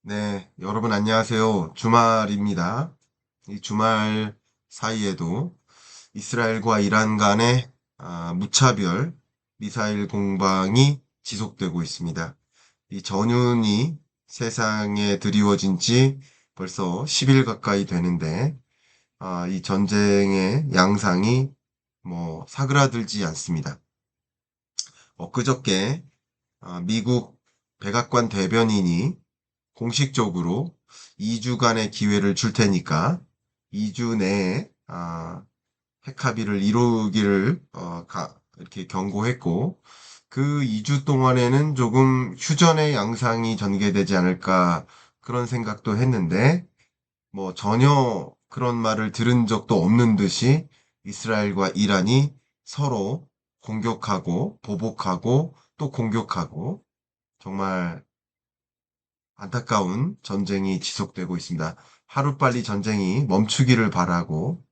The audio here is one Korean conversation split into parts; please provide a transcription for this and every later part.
네, 여러분 안녕하세요. 주말입니다. 이 주말 사이에도 이스라엘과 이란 간의 무차별 미사일 공방이 지속되고 있습니다. 이 전운이 세상에 드리워진 지 벌써 10일 가까이 되는데, 이 전쟁의 양상이 사그라들지 않습니다. 엊그저께 미국 백악관 대변인이 공식적으로 2주간의 기회를 줄 테니까 2주 내에 핵 합의를 이루기를 이렇게 경고했고, 그 2주 동안에는 조금 휴전의 양상이 전개되지 않을까 그런 생각도 했는데, 전혀 그런 말을 들은 적도 없는 듯이 이스라엘과 이란이 서로 공격하고 보복하고 또 공격하고, 정말 안타까운 전쟁이 지속되고 있습니다. 하루빨리 전쟁이 멈추기를 바라고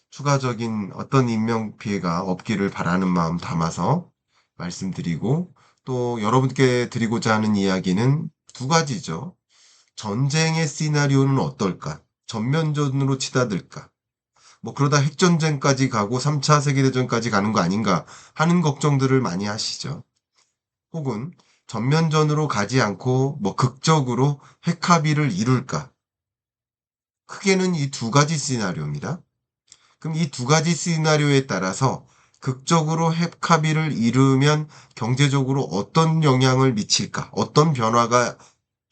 추가적인 어떤 인명피해가 없기를 바라는 마음 담아서 말씀드리고, 또 여러분께 드리고자 하는 이야기는 두 가지죠. 전쟁의 시나리오는 어떨까? 전면전으로 치닫을까? 그러다 핵전쟁까지 가고 3차 세계대전까지 가는 거 아닌가 하는 걱정들을 많이 하시죠. 혹은 전면전으로 가지 않고 극적으로 핵 합의를 이룰까? 크게는 이 두 가지 시나리오입니다. 그럼 이 두 가지 시나리오에 따라서 극적으로 핵 합의를 이루면 경제적으로 어떤 영향을 미칠까? 어떤 변화가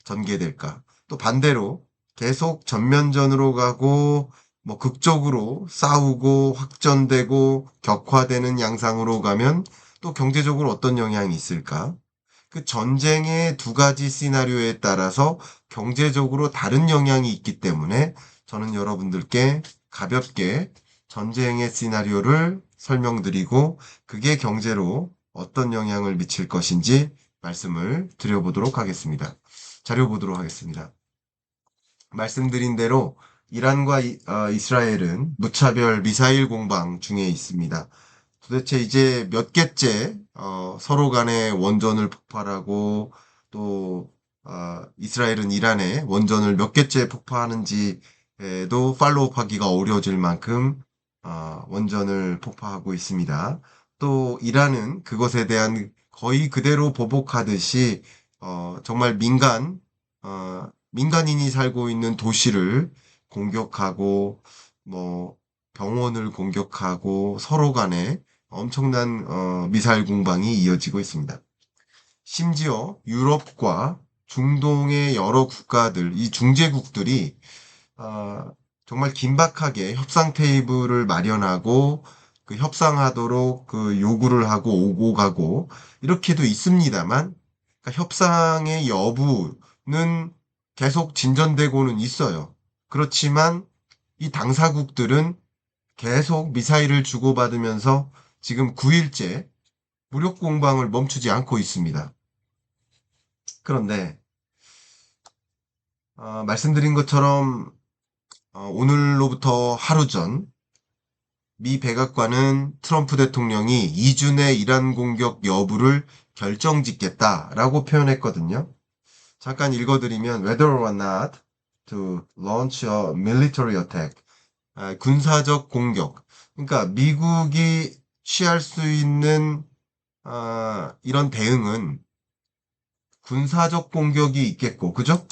전개될까? 또 반대로 계속 전면전으로 가고 극적으로 싸우고 확전되고 격화되는 양상으로 가면 또 경제적으로 어떤 영향이 있을까? 그 전쟁의 두 가지 시나리오에 따라서 경제적으로 다른 영향이 있기 때문에 저는 여러분들께 가볍게 전쟁의 시나리오를 설명드리고, 그게 경제로 어떤 영향을 미칠 것인지 말씀을 드려보도록 하겠습니다. 자료 보도록 하겠습니다. 말씀드린 대로 이란과 이스라엘은 무차별 미사일 공방 중에 있습니다. 도대체 이제 몇 개째 서로 간에 원전을 폭발하고, 또 이스라엘은 이란에 원전을 몇 개째 폭파하는지에도 팔로우하기가 어려워질 만큼 원전을 폭파하고 있습니다. 또 이란은 그것에 대한 거의 그대로 보복하듯이 정말 민간인이 살고 있는 도시를 공격하고, 병원을 공격하고, 서로 간에 엄청난 미사일 공방이 이어지고 있습니다. 심지어 유럽과 중동의 여러 국가들, 이 중재국들이 정말 긴박하게 협상 테이블을 마련하고 그 협상하도록 그 요구를 하고 오고 가고 이렇게도 있습니다만, 그러니까 협상의 여부는 계속 진전되고는 있어요. 그렇지만 이 당사국들은 계속 미사일을 주고받으면서 지금 9일째 무력 공방을 멈추지 않고 있습니다. 그런데 말씀드린 것처럼 오늘로부터 하루 전 미 백악관은 트럼프 대통령이 2주 내 이란 공격 여부를 결정짓겠다라고 표현했거든요. 잠깐 읽어드리면 whether or not to launch a military attack, 군사적 공격. 그러니까 미국이 취할 수 있는 이런 대응은 군사적 공격이 있겠고, 그죠?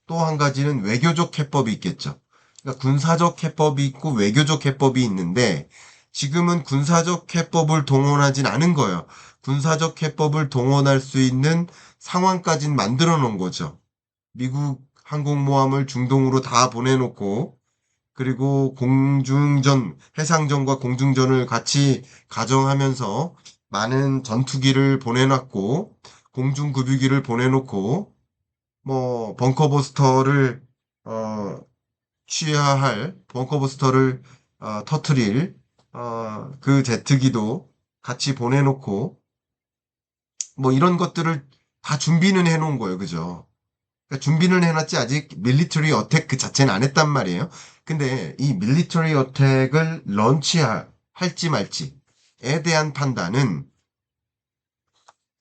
또 한 가지는 외교적 해법이 있겠죠. 그러니까 군사적 해법이 있고 외교적 해법이 있는데, 지금은 군사적 해법을 동원하진 않은 거예요. 군사적 해법을 동원할 수 있는 상황까진 만들어 놓은 거죠. 미국 항공모함을 중동으로 다 보내놓고, 그리고 해상전과 공중전을 같이 가정하면서 많은 전투기를 보내놨고, 공중급유기를 보내놓고, 벙커버스터를 취하할 벙커버스터를 터트릴 그 제트기도 같이 보내놓고, 이런 것들을 다 준비는 해놓은 거예요. 그죠? 그러니까 준비는 해놨지 아직 밀리터리 어택 그 자체는 안 했단 말이에요. 근데 이 밀리터리 어택을 런치할지 말지에 대한 판단은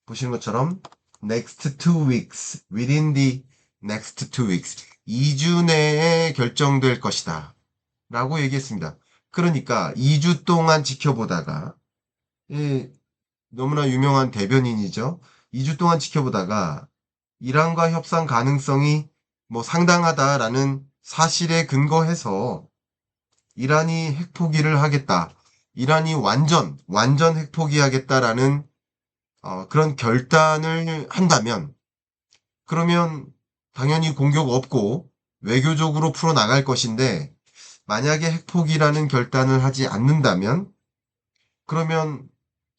보시는 것처럼 next 2 weeks within the next 2 weeks. 2주 내에 결정될 것이다. 라고 얘기했습니다. 그러니까 2주 동안 지켜보다가, 너무나 유명한 대변인이죠. 2주 동안 지켜보다가 이란과 협상 가능성이 뭐 상당하다라는 사실에 근거해서 이란이 핵포기를 하겠다. 이란이 완전 핵포기하겠다라는 그런 결단을 한다면, 그러면 당연히 공격 없고 외교적으로 풀어나갈 것인데, 만약에 핵포기라는 결단을 하지 않는다면, 그러면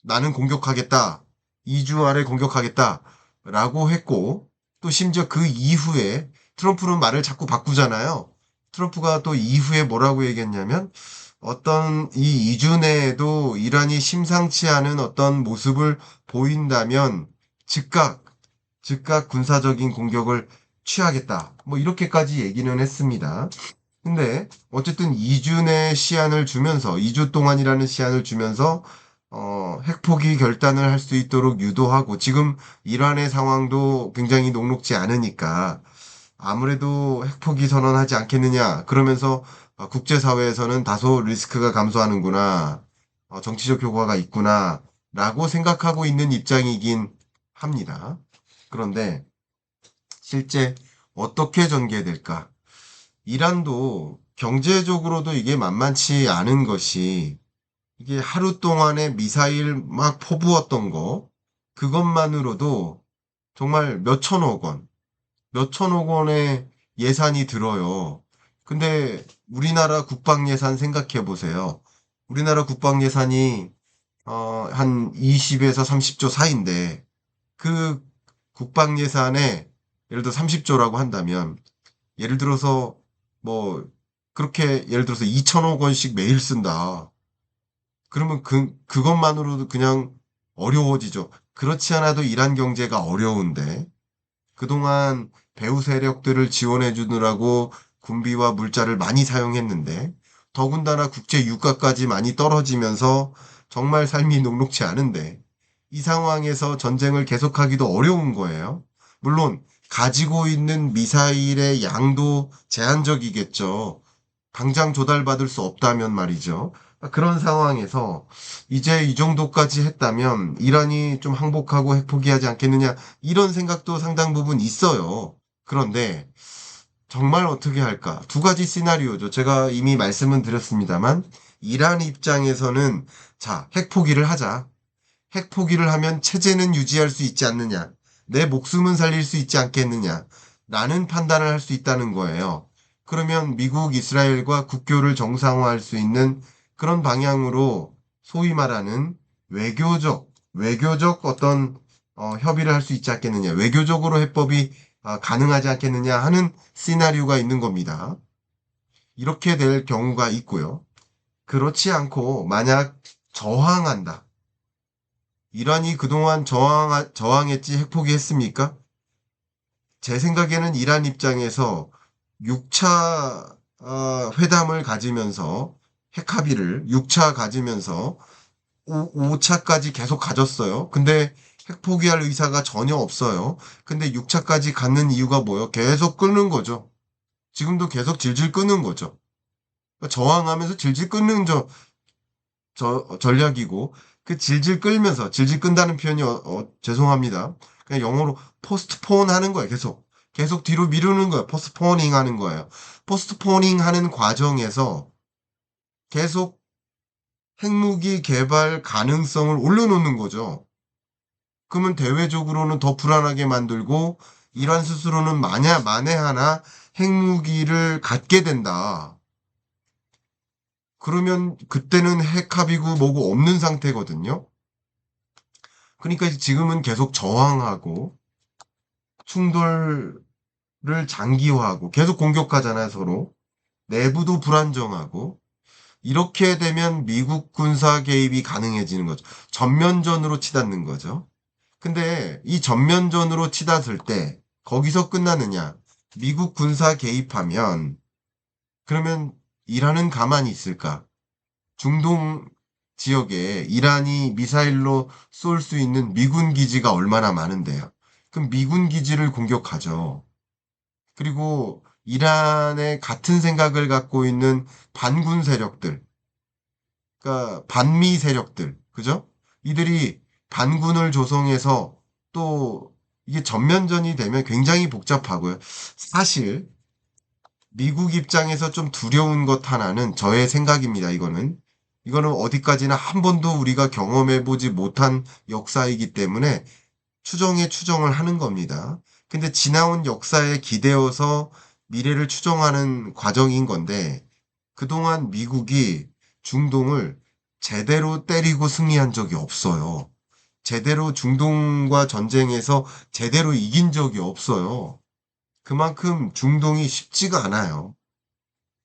나는 공격하겠다. 2주 안에 공격하겠다. 라고 했고, 또 심지어 그 이후에 트럼프는 말을 자꾸 바꾸잖아요. 트럼프가 또 이후에 뭐라고 얘기했냐면, 어떤 이 2주 내에도 이란이 심상치 않은 어떤 모습을 보인다면 즉각 군사적인 공격을 취하겠다. 뭐 이렇게까지 얘기는 했습니다. 근데 어쨌든 2주 내 시한을 주면서, 2주 동안이라는 시한을 주면서 핵포기 결단을 할 수 있도록 유도하고, 지금 이란의 상황도 굉장히 녹록지 않으니까 아무래도 핵포기 선언하지 않겠느냐, 그러면서 국제사회에서는 다소 리스크가 감소하는구나, 정치적 효과가 있구나 라고 생각하고 있는 입장이긴 합니다. 그런데 실제 어떻게 전개될까? 이란도 경제적으로도 이게 만만치 않은 것이, 이게 하루 동안에 미사일 막 퍼부었던 거, 그것만으로도 정말 몇천억 원의 예산이 들어요. 근데 우리나라 국방 예산 생각해 보세요. 우리나라 국방 예산이 한 20에서 30조 사이인데, 그 국방 예산에 예를 들어 30조라고 한다면, 예를 들어서 뭐 그렇게 예를 들어서 2천억 원씩 매일 쓴다. 그러면 그것만으로도 그냥 어려워지죠. 그렇지 않아도 이란 경제가 어려운데, 그동안 배후 세력들을 지원해 주느라고 군비와 물자를 많이 사용했는데, 더군다나 국제 유가까지 많이 떨어지면서 정말 삶이 녹록지 않은데, 이 상황에서 전쟁을 계속하기도 어려운 거예요. 물론 가지고 있는 미사일의 양도 제한적이겠죠. 당장 조달받을 수 없다면 말이죠. 그런 상황에서 이제 이 정도까지 했다면 이란이 좀 항복하고 핵포기하지 않겠느냐, 이런 생각도 상당 부분 있어요. 그런데 정말 어떻게 할까? 두 가지 시나리오죠. 제가 이미 말씀은 드렸습니다만, 이란 입장에서는 자, 핵포기를 하자. 핵포기를 하면 체제는 유지할 수 있지 않느냐, 내 목숨은 살릴 수 있지 않겠느냐 라는 판단을 할 수 있다는 거예요. 그러면 미국, 이스라엘과 국교를 정상화할 수 있는 그런 방향으로 소위 말하는 외교적 어떤 협의를 할 수 있지 않겠느냐, 외교적으로 해법이 가능하지 않겠느냐 하는 시나리오가 있는 겁니다. 이렇게 될 경우가 있고요. 그렇지 않고 만약 저항한다. 이란이 그동안 저항했지 핵포기했습니까? 제 생각에는 이란 입장에서 6차 회담을 가지면서, 핵합의를 6차 가지면서 5차까지 계속 가졌어요. 근데 핵포기할 의사가 전혀 없어요. 근데 6차까지 갖는 이유가 뭐예요? 계속 끄는 거죠. 지금도 계속 질질 끄는 거죠. 그러니까 저항하면서 질질 끄는 전략이고, 그 질질 끌면서, 질질 끈다는 표현이 죄송합니다. 그냥 영어로 포스트폰 하는 거예요. 계속 뒤로 미루는 거예요. 포스트포닝 하는 거예요. 포스트포닝 하는 과정에서 계속 핵무기 개발 가능성을 올려놓는 거죠. 그러면 대외적으로는 더 불안하게 만들고, 이란 스스로는 만에 하나 핵무기를 갖게 된다. 그러면 그때는 핵합의고 뭐고 없는 상태거든요. 그러니까 지금은 계속 저항하고 충돌을 장기화하고 계속 공격하잖아요, 서로. 내부도 불안정하고. 이렇게 되면 미국 군사 개입이 가능해지는 거죠. 전면전으로 치닫는 거죠. 근데 이 전면전으로 치닫을 때 거기서 끝나느냐? 미국 군사 개입하면, 그러면 이란은 가만히 있을까? 중동 지역에 이란이 미사일로 쏠 수 있는 미군 기지가 얼마나 많은데요. 그럼 미군 기지를 공격하죠. 그리고 이란의 같은 생각을 갖고 있는 반군 세력들, 그러니까 반미 세력들, 그죠? 이들이 반군을 조성해서 또 이게 전면전이 되면 굉장히 복잡하고요. 사실 미국 입장에서 좀 두려운 것 하나는 저의 생각입니다. 이거는 어디까지나 한 번도 우리가 경험해 보지 못한 역사이기 때문에 추정에 추정을 하는 겁니다. 근데 지나온 역사에 기대어서 미래를 추정하는 과정인 건데 그동안 미국이 중동을 제대로 때리고 승리한 적이 없어요. 제대로 중동과 전쟁에서 제대로 이긴 적이 없어요. 그만큼 중동이 쉽지가 않아요.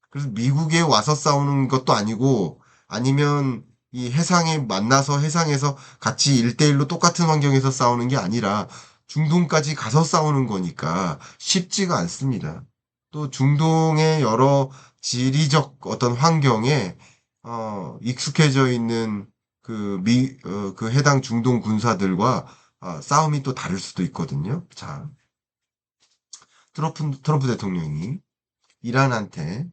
그래서 미국에 와서 싸우는 것도 아니고 아니면 이 해상에 만나서 해상에서 같이 1대1로 똑같은 환경에서 싸우는 게 아니라 중동까지 가서 싸우는 거니까 쉽지가 않습니다. 또 중동의 여러 지리적 어떤 환경에 익숙해져 있는 그 해당 중동 군사들과 싸움이 또 다를 수도 있거든요. 자, 트럼프 대통령이 이란한테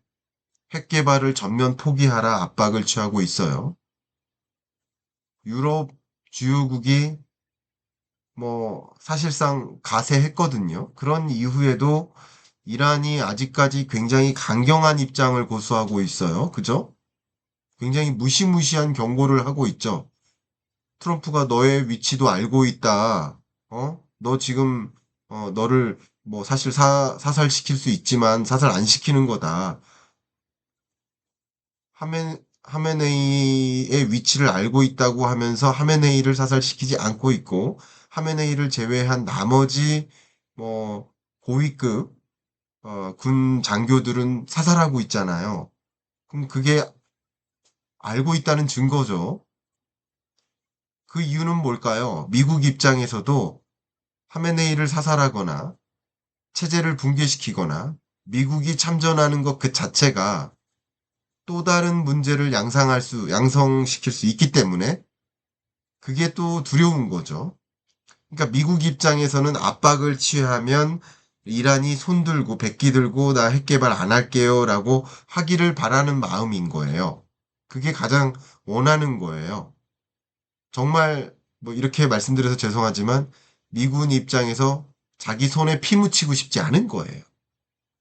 핵 개발을 전면 포기하라 압박을 취하고 있어요. 유럽 주요국이 사실상 가세했거든요. 그런 이후에도 이란이 아직까지 굉장히 강경한 입장을 고수하고 있어요. 그죠? 굉장히 무시무시한 경고를 하고 있죠. 트럼프가 너의 위치도 알고 있다. 너 지금 너를 사실 사살시킬 수 있지만 사살 안 시키는 거다. 하메네이의 위치를 알고 있다고 하면서 하메네이를 사살시키지 않고 있고 하메네이를 제외한 나머지 뭐 고위급 군 장교들은 사살하고 있잖아요. 그럼 그게 알고 있다는 증거죠. 그 이유는 뭘까요? 미국 입장에서도 하메네이를 사살하거나 체제를 붕괴시키거나 미국이 참전하는 것 그 자체가 또 다른 문제를 양성시킬 수 있기 때문에 그게 또 두려운 거죠. 그러니까 미국 입장에서는 압박을 취하면 이란이 손들고 백기 들고 나 핵개발 안 할게요라고 하기를 바라는 마음인 거예요. 그게 가장 원하는 거예요. 정말 이렇게 말씀드려서 죄송하지만 미군 입장에서 자기 손에 피 묻히고 싶지 않은 거예요.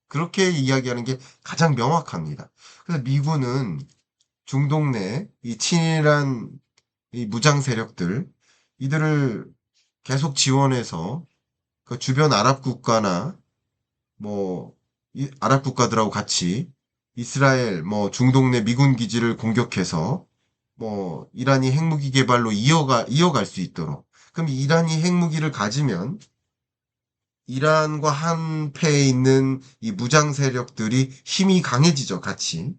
그렇게 이야기하는 게 가장 명확합니다. 그래서 미군은 중동 내 이 친일한 이 무장 세력들 이들을 계속 지원해서 그 주변 아랍 국가나 아랍 국가들하고 같이 이스라엘 중동 내 미군 기지를 공격해서 이란이 핵무기 개발로 이어갈 수 있도록. 그럼 이란이 핵무기를 가지면 이란과 한패에 있는 이 무장 세력들이 힘이 강해지죠, 같이.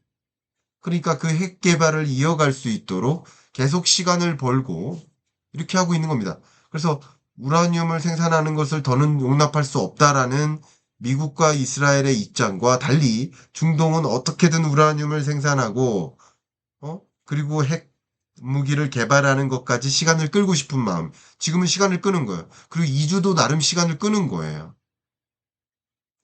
그러니까 그 핵 개발을 이어갈 수 있도록 계속 시간을 벌고 이렇게 하고 있는 겁니다. 그래서 우라늄을 생산하는 것을 더는 용납할 수 없다라는 미국과 이스라엘의 입장과 달리 중동은 어떻게든 우라늄을 생산하고 그리고 핵 무기를 개발하는 것까지 시간을 끌고 싶은 마음. 지금은 시간을 끄는 거예요. 그리고 이주도 나름 시간을 끄는 거예요.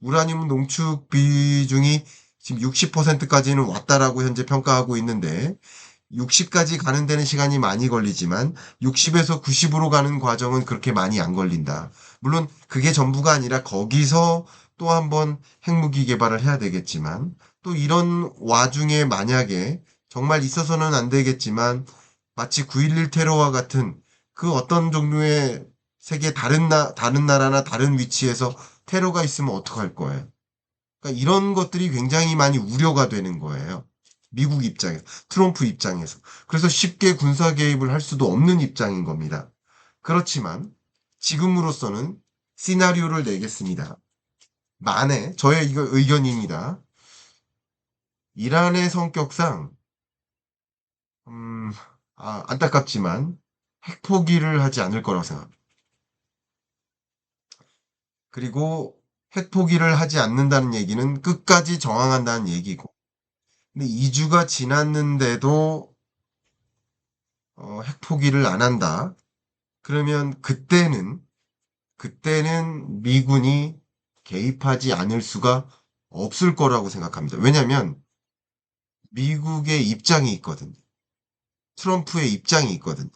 우라늄 농축 비중이 지금 60%까지는 왔다라고 현재 평가하고 있는데 60까지 가는 데는 시간이 많이 걸리지만 60에서 90으로 가는 과정은 그렇게 많이 안 걸린다. 물론 그게 전부가 아니라 거기서 또 한번 핵무기 개발을 해야 되겠지만 또 이런 와중에 만약에 정말 있어서는 안 되겠지만 마치 9.11 테러와 같은 그 어떤 종류의 세계 다른 나라나 다른 위치에서 테러가 있으면 어떡할 거예요? 그러니까 이런 것들이 굉장히 많이 우려가 되는 거예요. 미국 입장에서, 트럼프 입장에서. 그래서 쉽게 군사 개입을 할 수도 없는 입장인 겁니다. 그렇지만 지금으로서는 시나리오를 내겠습니다. 만에 저의 이거 의견입니다. 이란의 성격상 음, 안타깝지만 핵 포기를 하지 않을 거라고 생각합니다. 그리고 핵 포기를 하지 않는다는 얘기는 끝까지 저항한다는 얘기고 근데 2주가 지났는데도 핵 포기를 안 한다. 그러면 그때는 미군이 개입하지 않을 수가 없을 거라고 생각합니다. 왜냐하면 미국의 입장이 있거든요. 트럼프의 입장이 있거든요.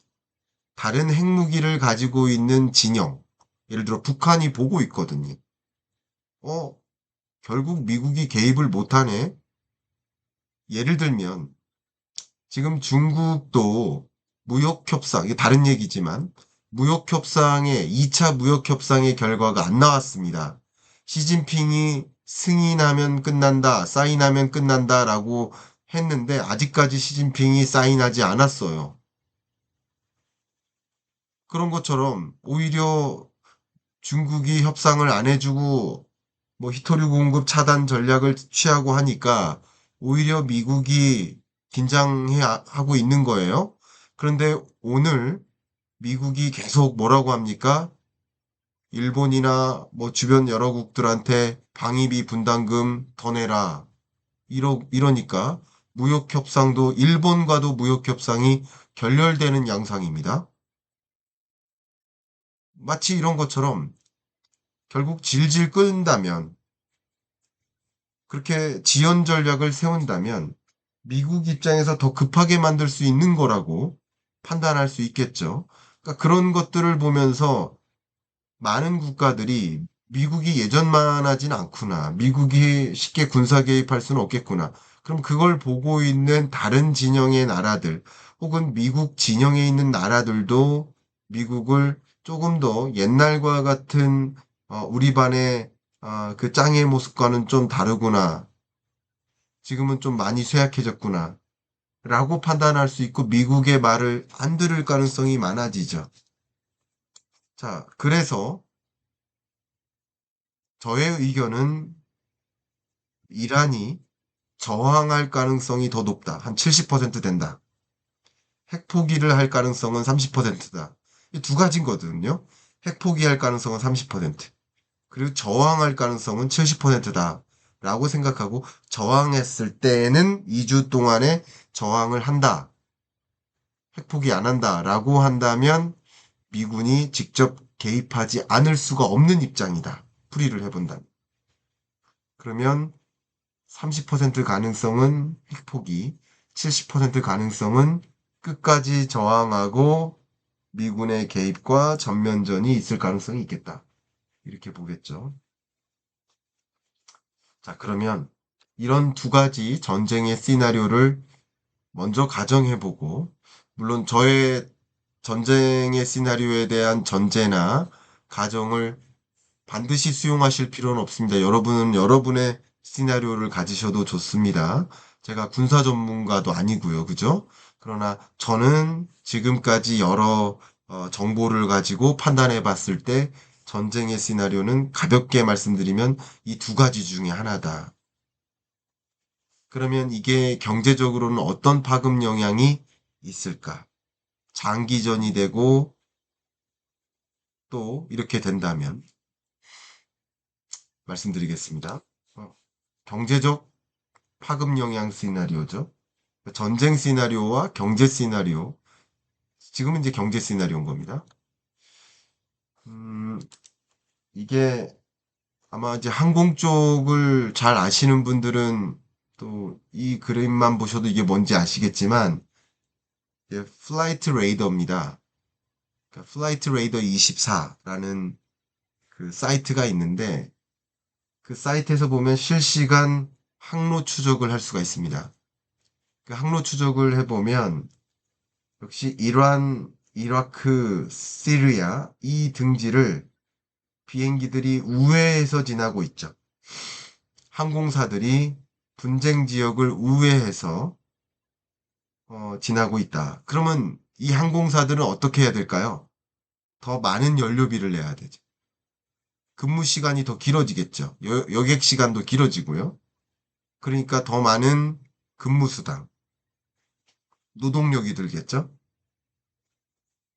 다른 핵무기를 가지고 있는 진영, 예를 들어 북한이 보고 있거든요. 어, 결국 미국이 개입을 못하네? 예를 들면 지금 중국도 무역협상, 이게 다른 얘기지만 무역협상의 2차 무역협상의 결과가 안 나왔습니다. 시진핑이 승인하면 끝난다, 사인하면 끝난다라고 했는데 아직까지 시진핑이 사인하지 않았어요. 그런 것처럼 오히려 중국이 협상을 안 해주고 뭐 히토류 공급 차단 전략을 취하고 하니까 오히려 미국이 긴장해 하고 있는 거예요. 그런데 오늘 미국이 계속 뭐라고 합니까? 일본이나 뭐 주변 여러 국들한테 방위비 분담금 더 내라. 이러니까 무역협상도 일본과도 무역협상이 결렬되는 양상입니다. 마치 이런 것처럼 결국 질질 끈다면 그렇게 지연 전략을 세운다면 미국 입장에서 더 급하게 만들 수 있는 거라고 판단할 수 있겠죠. 그러니까 그런 것들을 보면서 많은 국가들이 미국이 예전만 하진 않구나. 미국이 쉽게 군사 개입할 수는 없겠구나. 그럼 그걸 보고 있는 다른 진영의 나라들 혹은 미국 진영에 있는 나라들도 미국을 조금 더 옛날과 같은 우리 반의 그 짱의 모습과는 좀 다르구나. 지금은 좀 많이 쇠약해졌구나. 라고 판단할 수 있고 미국의 말을 안 들을 가능성이 많아지죠. 자, 그래서 저의 의견은 이란이 저항할 가능성이 더 높다. 한 70% 된다. 핵포기를 할 가능성은 30%다. 이 두 가지거든요. 핵포기할 가능성은 30%. 그리고 저항할 가능성은 70%다. 라고 생각하고 저항했을 때에는 2주 동안에 저항을 한다. 핵포기 안 한다. 라고 한다면 미군이 직접 개입하지 않을 수가 없는 입장이다. 풀이를 해본다면. 그러면 30% 가능성은 핵포기, 70% 가능성은 끝까지 저항하고 미군의 개입과 전면전이 있을 가능성이 있겠다. 이렇게 보겠죠. 자, 그러면 이런 두 가지 전쟁의 시나리오를 먼저 가정해보고, 물론 저의 전쟁의 시나리오에 대한 전제나 가정을 반드시 수용하실 필요는 없습니다. 여러분은 여러분의 시나리오를 가지셔도 좋습니다. 제가 군사 전문가도 아니고요. 그죠? 그러나 저는 지금까지 여러 정보를 가지고 판단해 봤을 때 전쟁의 시나리오는 가볍게 말씀드리면 이 두 가지 중에 하나다. 그러면 이게 경제적으로는 어떤 파급 영향이 있을까? 장기전이 되고 또 이렇게 된다면 말씀드리겠습니다. 경제적 파급 영향 시나리오죠. 전쟁 시나리오와 경제 시나리오. 지금은 이제 경제 시나리오인 겁니다. 음, 이게 아마 이제 항공 쪽을 잘 아시는 분들은 또 이 그림만 보셔도 이게 뭔지 아시겠지만, 플라이트 레이더입니다. 그러니까 플라이트 레이더 24라는 그 사이트가 있는데, 그 사이트에서 보면 실시간 항로 추적을 할 수가 있습니다. 그 항로 추적을 해보면 역시 이란, 이라크, 시리아 이 등지를 비행기들이 우회해서 지나고 있죠. 항공사들이 분쟁 지역을 우회해서 지나고 있다. 그러면 이 항공사들은 어떻게 해야 될까요? 더 많은 연료비를 내야 되죠. 근무 시간이 더 길어지겠죠. 여객 시간도 길어지고요. 그러니까 더 많은 근무 수당, 노동력이 들겠죠.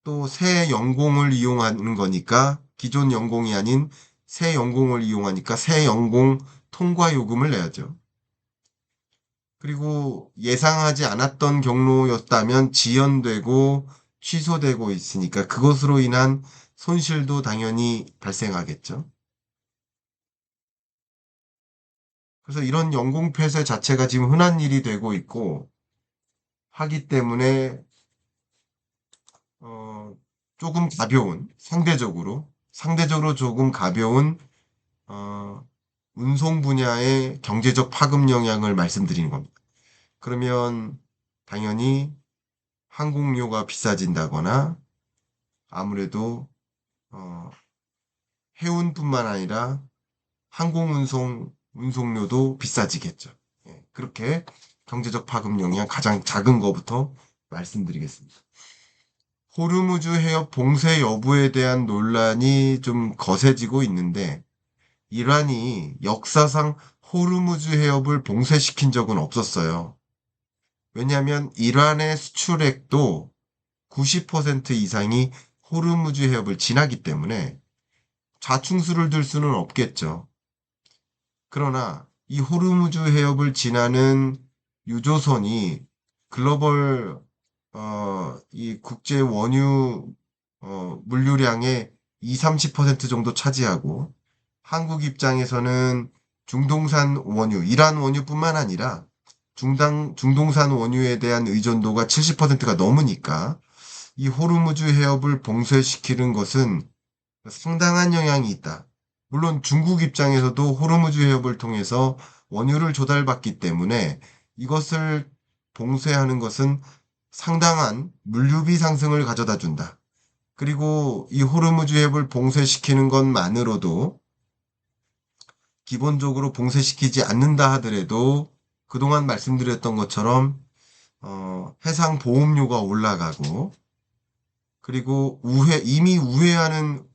또 새 연공을 이용하는 거니까 기존 연공이 아닌 새 연공을 이용하니까 새 연공 통과 요금을 내야죠. 그리고 예상하지 않았던 경로였다면 지연되고 취소되고 있으니까 그것으로 인한 손실도 당연히 발생하겠죠. 그래서 이런 영공 폐쇄 자체가 지금 흔한 일이 되고 있고 하기 때문에 어, 조금 가벼운 상대적으로 조금 가벼운 어, 운송 분야의 경제적 파급 영향을 말씀드리는 겁니다. 그러면 당연히 항공료가 비싸진다거나 아무래도 어, 해운뿐만 아니라 운송료도 비싸지겠죠. 예, 그렇게 경제적 파급 영향 가장 작은 거부터 말씀드리겠습니다. 호르무즈 해협 봉쇄 여부에 대한 논란이 좀 거세지고 있는데 이란이 역사상 호르무즈 해협을 봉쇄시킨 적은 없었어요. 왜냐하면 이란의 수출액도 90% 이상이 호르무즈 해협을 지나기 때문에 좌충수를 들 수는 없겠죠. 그러나 이 호르무즈 해협을 지나는 유조선이 글로벌 이 국제 원유 물류량의 2, 30% 정도 차지하고 한국 입장에서는 중동산 원유, 이란 원유뿐만 아니라 중동산 원유에 대한 의존도가 70%가 넘으니까 이 호르무즈 해협을 봉쇄시키는 것은 상당한 영향이 있다. 물론 중국 입장에서도 호르무즈 해협을 통해서 원유를 조달받기 때문에 이것을 봉쇄하는 것은 상당한 물류비 상승을 가져다 준다. 그리고 이 호르무즈 해협을 봉쇄시키는 것만으로도 기본적으로 봉쇄시키지 않는다 하더라도 그동안 말씀드렸던 것처럼 해상 보험료가 올라가고 그리고 이미 우회하는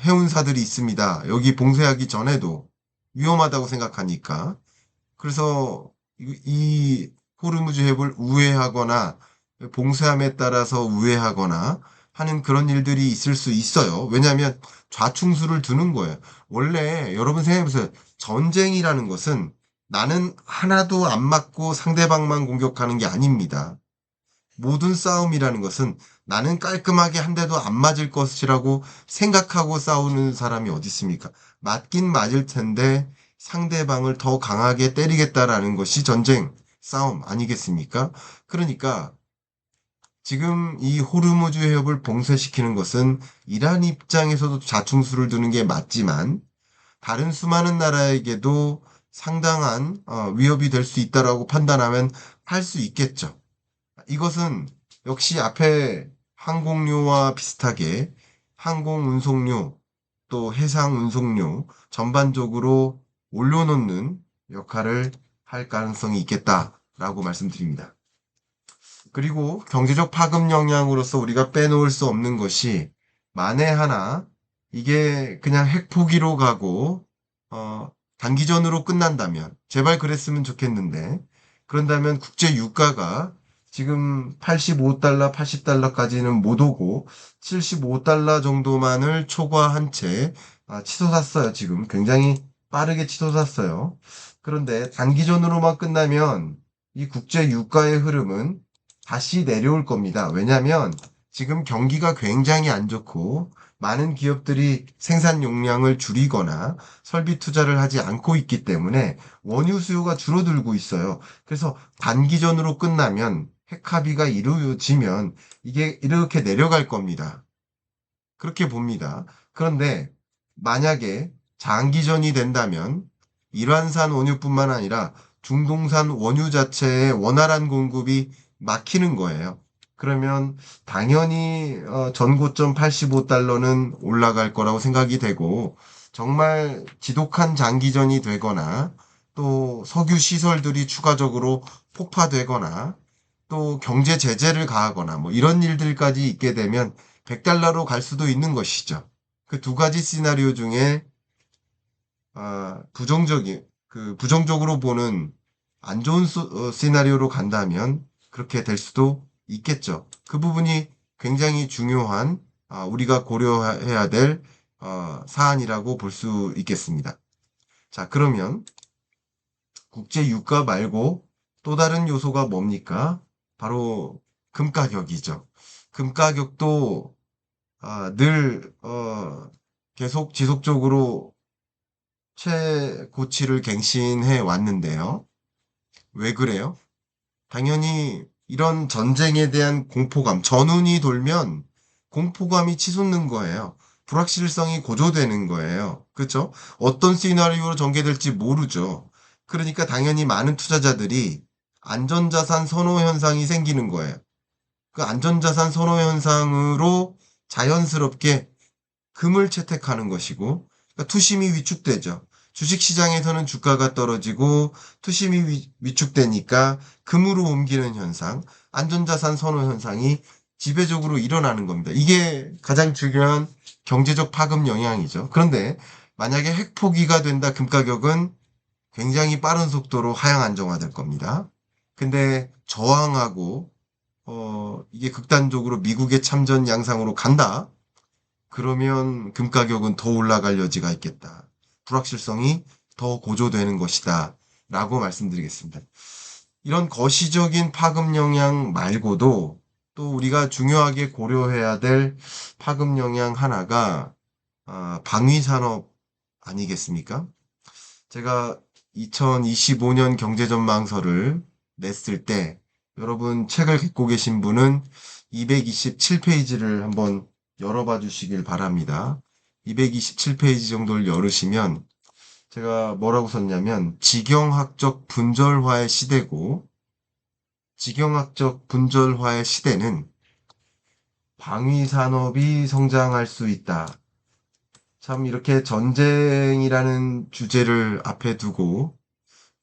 해운사들이 있습니다. 여기 봉쇄하기 전에도 위험하다고 생각하니까. 그래서 이 호르무즈 해협을 우회하거나 봉쇄함에 따라서 우회하거나 하는 그런 일들이 있을 수 있어요. 왜냐하면 좌충수를 두는 거예요. 원래 여러분 생각해보세요. 전쟁이라는 것은 나는 하나도 안 맞고 상대방만 공격하는 게 아닙니다. 모든 싸움이라는 것은 나는 깔끔하게 한 대도 안 맞을 것이라고 생각하고 싸우는 사람이 어디 있습니까? 맞긴 맞을 텐데 상대방을 더 강하게 때리겠다라는 것이 전쟁, 싸움 아니겠습니까? 그러니까 지금 이 호르무즈 해협을 봉쇄시키는 것은 이란 입장에서도 자충수를 두는 게 맞지만 다른 수많은 나라에게도 상당한 위협이 될 수 있다라고 판단하면 할 수 있겠죠. 이것은 역시 앞에 항공료와 비슷하게 항공 운송료 또 해상 운송료 전반적으로 올려놓는 역할을 할 가능성이 있겠다라고 말씀드립니다. 그리고 경제적 파급 영향으로서 우리가 빼놓을 수 없는 것이 만에 하나 이게 그냥 핵포기로 가고 단기전으로 끝난다면 제발 그랬으면 좋겠는데 그런다면 국제 유가가 지금 85달러, 80달러까지는 못 오고 75달러 정도만을 초과한 채 치솟았어요. 지금 굉장히 빠르게 치솟았어요. 그런데 단기전으로만 끝나면 이 국제 유가의 흐름은 다시 내려올 겁니다. 왜냐하면 지금 경기가 굉장히 안 좋고 많은 기업들이 생산 용량을 줄이거나 설비 투자를 하지 않고 있기 때문에 원유 수요가 줄어들고 있어요. 그래서 단기전으로 끝나면 핵합의가 이루어지면 이게 이렇게 내려갈 겁니다. 그렇게 봅니다. 그런데 만약에 장기전이 된다면 이란산 원유뿐만 아니라 중동산 원유 자체의 원활한 공급이 막히는 거예요. 그러면 당연히 전고점 85달러는 올라갈 거라고 생각이 되고 정말 지독한 장기전이 되거나 또 석유 시설들이 추가적으로 폭파되거나 또 경제 제재를 가하거나 뭐 이런 일들까지 있게 되면 100달러로 갈 수도 있는 것이죠. 그 두 가지 시나리오 중에 부정적으로 보는 안 좋은 시나리오로 간다면 그렇게 될 수도 있겠죠. 그 부분이 굉장히 중요한 우리가 고려해야 될 사안이라고 볼 수 있겠습니다. 자, 그러면 국제 유가 말고 또 다른 요소가 뭡니까? 바로 금 가격이죠. 금 가격도 늘 계속 지속적으로 최고치를 갱신해 왔는데요. 왜 그래요? 당연히 이런 전쟁에 대한 공포감, 전운이 돌면 공포감이 치솟는 거예요. 불확실성이 고조되는 거예요. 그렇죠? 어떤 시나리오로 전개될지 모르죠. 그러니까 당연히 많은 투자자들이 안전자산 선호 현상이 생기는 거예요. 그 안전자산 선호 현상으로 자연스럽게 금을 채택하는 것이고, 그러니까 투심이 위축되죠. 주식시장에서는 주가가 떨어지고 투심이 위축되니까 금으로 옮기는 현상, 안전자산 선호 현상이 지배적으로 일어나는 겁니다. 이게 가장 중요한 경제적 파급 영향이죠. 그런데 만약에 핵포기가 된다, 금 가격은 굉장히 빠른 속도로 하향 안정화될 겁니다. 근데 저항하고 이게 극단적으로 미국의 참전 양상으로 간다. 그러면 금 가격은 더 올라갈 여지가 있겠다. 불확실성이 더 고조되는 것이다. 라고 말씀드리겠습니다. 이런 거시적인 파급 영향 말고도 또 우리가 중요하게 고려해야 될 파급 영향 하나가 방위산업 아니겠습니까? 제가 2025년 경제전망서를 냈을 때 여러분 책을 갖고 계신 분은 227페이지를 한번 열어봐 주시길 바랍니다. 227페이지 정도를 열으시면 제가 뭐라고 썼냐면 지경학적 분절화의 시대고, 지경학적 분절화의 시대는 방위산업이 성장할 수 있다. 참 이렇게 전쟁이라는 주제를 앞에 두고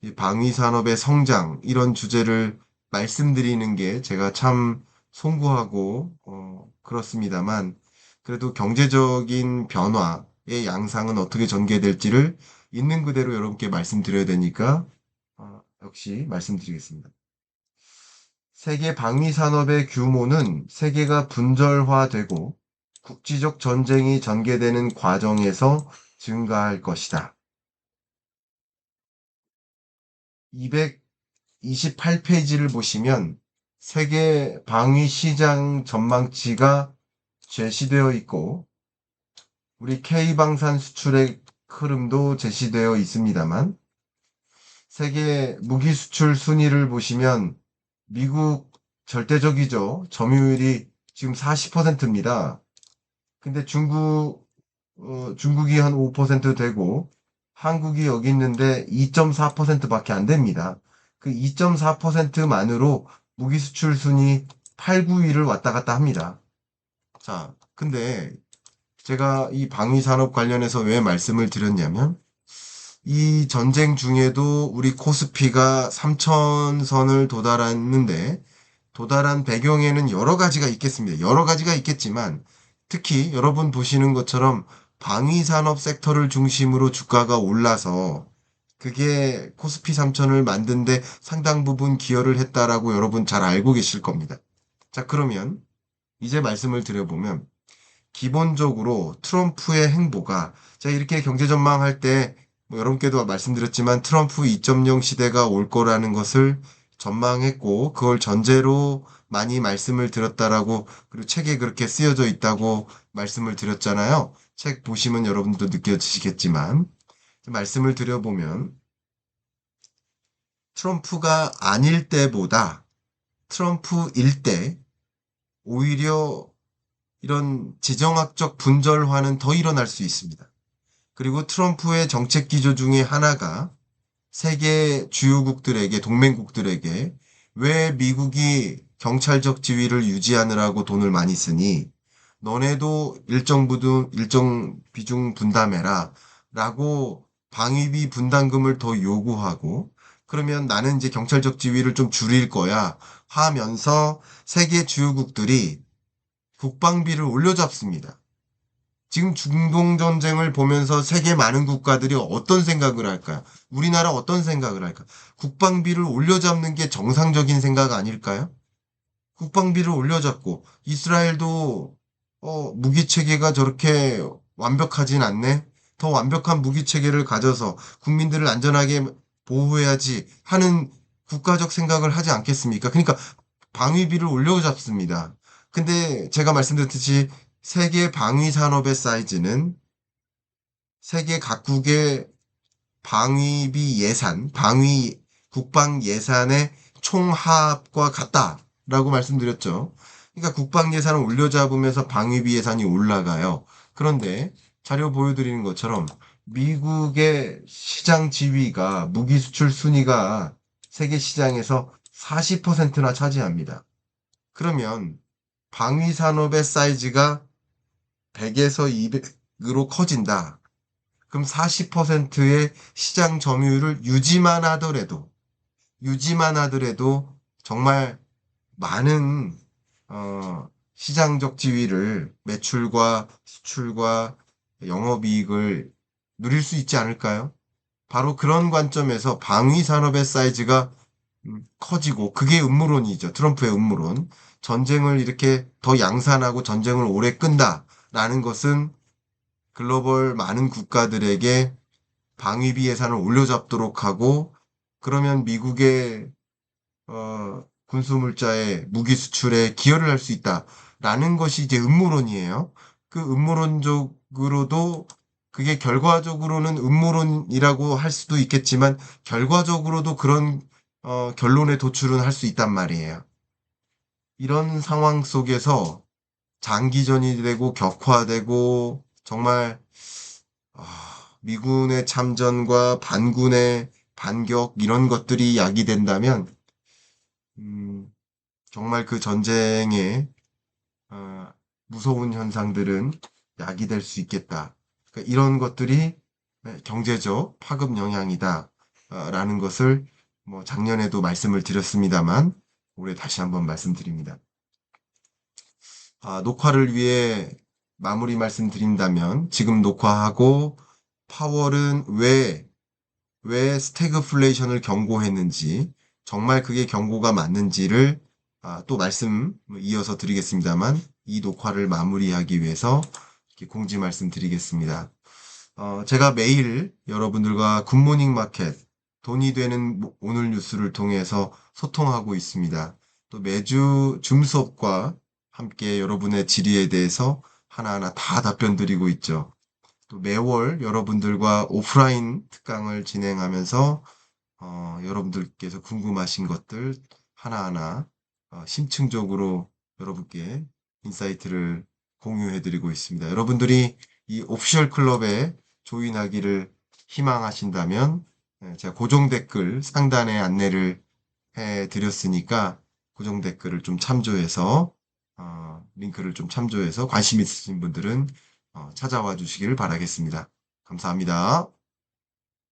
이 방위산업의 성장 이런 주제를 말씀드리는 게 제가 참 송구하고 그렇습니다만, 그래도 경제적인 변화의 양상은 어떻게 전개될지를 있는 그대로 여러분께 말씀드려야 되니까 역시 말씀드리겠습니다. 세계 방위산업의 규모는 세계가 분절화되고 국지적 전쟁이 전개되는 과정에서 증가할 것이다. 228페이지를 보시면 세계 방위 시장 전망치가 제시되어 있고 우리 K방산 수출의 흐름도 제시되어 있습니다만, 세계 무기 수출 순위를 보시면 미국 절대적이죠. 점유율이 지금 40%입니다. 근데 중국이 한 5% 되고 한국이 여기 있는데 2.4%밖에 안 됩니다. 그 2.4%만으로 무기 수출 순위 8, 9위를 왔다 갔다 합니다. 자, 근데 제가 이 방위산업 관련해서 왜 말씀을 드렸냐면 이 전쟁 중에도 우리 코스피가 3,000선을 도달했는데 도달한 배경에는 여러 가지가 있겠습니다. 여러 가지가 있겠지만 특히 여러분 보시는 것처럼 방위산업 섹터를 중심으로 주가가 올라서 그게 코스피 3,000을 만드는데 상당 부분 기여를 했다라고 여러분 잘 알고 계실 겁니다. 자, 그러면 이제 말씀을 드려보면 기본적으로 트럼프의 행보가, 제가 이렇게 경제 전망할 때 여러분께도 말씀드렸지만 트럼프 2.0 시대가 올 거라는 것을 전망했고 그걸 전제로 많이 말씀을 드렸다라고, 그리고 책에 그렇게 쓰여져 있다고 말씀을 드렸잖아요. 책 보시면 여러분도 느껴지시겠지만 말씀을 드려보면 트럼프가 아닐 때보다 트럼프일 때 오히려 이런 지정학적 분절화는 더 일어날 수 있습니다. 그리고 트럼프의 정책 기조 중에 하나가 세계 주요국들에게, 동맹국들에게 왜 미국이 경찰적 지위를 유지하느라고 돈을 많이 쓰니 너네도 일정 비중 분담해라 라고 방위비 분담금을 더 요구하고, 그러면 나는 이제 경찰적 지위를 좀 줄일 거야 하면서 세계 주요국들이 국방비를 올려잡습니다. 지금 중동전쟁을 보면서 세계 많은 국가들이 어떤 생각을 할까요? 우리나라 어떤 생각을 할까요? 국방비를 올려잡는 게 정상적인 생각 아닐까요? 국방비를 올려잡고 이스라엘도 무기 체계가 저렇게 완벽하진 않네. 더 완벽한 무기 체계를 가져서 국민들을 안전하게 보호해야지 하는 국가적 생각을 하지 않겠습니까? 그러니까 방위비를 올려잡습니다. 근데 제가 말씀드렸듯이 세계 방위 산업의 사이즈는 세계 각국의 방위비 예산, 국방 예산의 총합과 같다라고 말씀드렸죠. 그러니까 국방 예산을 올려잡으면서 방위비 예산이 올라가요. 그런데 자료 보여드리는 것처럼 미국의 시장 지위가 무기 수출 순위가 세계 시장에서 40%나 차지합니다. 그러면 방위 산업의 사이즈가 100에서 200으로 커진다. 그럼 40%의 시장 점유율을 유지만 하더라도 정말 많은 시장적 지위를 매출과 수출과 영업이익을 누릴 수 있지 않을까요? 바로 그런 관점에서 방위 산업의 사이즈가 커지고 그게 음모론이죠. 트럼프의 음모론. 전쟁을 이렇게 더 양산하고 전쟁을 오래 끈다라는 것은 글로벌 많은 국가들에게 방위비 예산을 올려잡도록 하고 그러면 미국의 군수물자의 무기 수출에 기여를 할 수 있다라는 것이 이제 음모론이에요. 그 음모론적으로도 그게 결과적으로는 음모론이라고 할 수도 있겠지만 결과적으로도 그런 결론에 도출은 할 수 있단 말이에요. 이런 상황 속에서 장기전이 되고 격화되고 정말 미군의 참전과 반군의 반격 이런 것들이 야기된다면 정말 그 전쟁의 무서운 현상들은 야기될 수 있겠다. 그러니까 이런 것들이 경제적 파급 영향이다. 라는 것을 뭐 작년에도 말씀을 드렸습니다만 올해 다시 한번 말씀드립니다. 녹화를 위해 마무리 말씀드린다면 지금 녹화하고 파월은 왜 스태그플레이션을 경고했는지 정말 그게 경고가 맞는지를 또 말씀 이어서 드리겠습니다만 이 녹화를 마무리하기 위해서 이렇게 공지 말씀 드리겠습니다. 제가 매일 여러분들과 굿모닝 마켓 돈이 되는 오늘 뉴스를 통해서 소통하고 있습니다. 또 매주 줌 수업과 함께 여러분의 질의에 대해서 하나하나 다 답변 드리고 있죠. 또 매월 여러분들과 오프라인 특강을 진행하면서 여러분들께서 궁금하신 것들 하나하나 심층적으로 여러분께 인사이트를 공유해드리고 있습니다. 여러분들이 이 오피셜 클럽에 조인하기를 희망하신다면 제가 고정 댓글 상단에 안내를 해드렸으니까 고정 댓글을 좀 참조해서 링크를 좀 참조해서 관심 있으신 분들은 찾아와 주시기를 바라겠습니다. 감사합니다.